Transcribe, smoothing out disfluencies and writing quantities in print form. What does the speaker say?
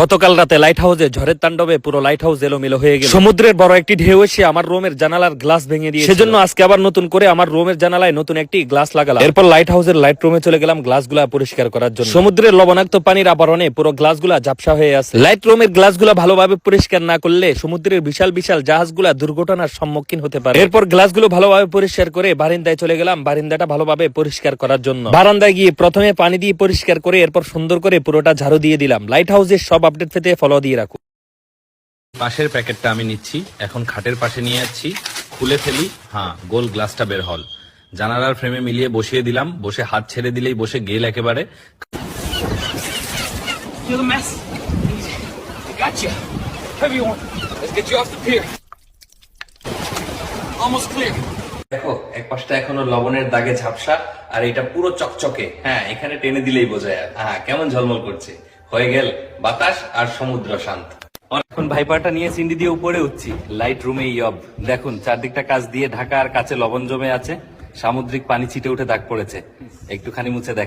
গতকাল রাতে লাইট হাউসে ঝড়ের তাণ্ডবে পুরো লাইট হাউস এলোমেলো হয়ে গেল। সমুদ্রের বড় একটি ঢেউ এসে আমার রুমের জানালার গ্লাস ভেঙে দিয়ে, সেজন্য আজকে আবার নতুন করে আমার রুমের জানালায় নতুন একটি গ্লাস লাগালাম। এরপর লাইট হাউসের লাইট রুমে চলে গেলাম গ্লাসগুলা পরিষ্কার করার জন্য। সমুদ্রের লবণাক্ত পানির আবরণে পুরো গ্লাসগুলা ঝাপসা হয়ে আছে। লাইট রুমের গ্লাসগুলা ভালোভাবে পরিষ্কার না করলে সমুদ্রের বিশাল বিশাল জাহাজগুলা দুর্ঘটনার সম্মুখীন হতে পারে। এরপর গ্লাসগুলো ভালোভাবে পরিষ্কার করে বারান্দায় চলে গেলাম বারান্দাটা ভালোভাবে পরিষ্কার করার জন্য। বারান্দায় গিয়ে প্রথমে পানি দিয়ে পরিষ্কার করে এরপর সুন্দর করে পুরোটা ঝাড়ু দিয়ে দিলাম। লাইট হাউসের সব আপডেট পেতে ফলো দিয়ে রাখো। পাশের প্যাকেটটা আমি নিচ্ছি, এখন খাটের পাশে নিয়ে যাচ্ছি, খুলে ফেলি। হ্যাঁ, গোল গ্লাসটা বের হল। জানালার ফ্রেমে মিলিয়ে বসিয়ে দিলাম, বসে হাত ছেড়ে দিলেই বসে গেল একেবারে। দেখো এক পাশটা এখনো লবণের দাগে ঝাপসা, আর এটা পুরো চকচকে। হ্যাঁ, এখানে টেনে দিলেই বোঝা যায়। হ্যাঁ, কেমন ঝলমল করছে। হয়ে গেল বাতাস আর সমুদ্র শান্ত। এখন ভাইপারটা নিয়ে চিন্ডি দিয়ে উপরে উঠছি। লাইট রুমে ইয়ব দেখুন, চারদিকটা কাচ দিয়ে ঢাকা আর কাছে লবণ জমে আছে, সামুদ্রিক পানি ছিটে উঠে দাগ পড়েছে। একটুখানি মুছে দেখ।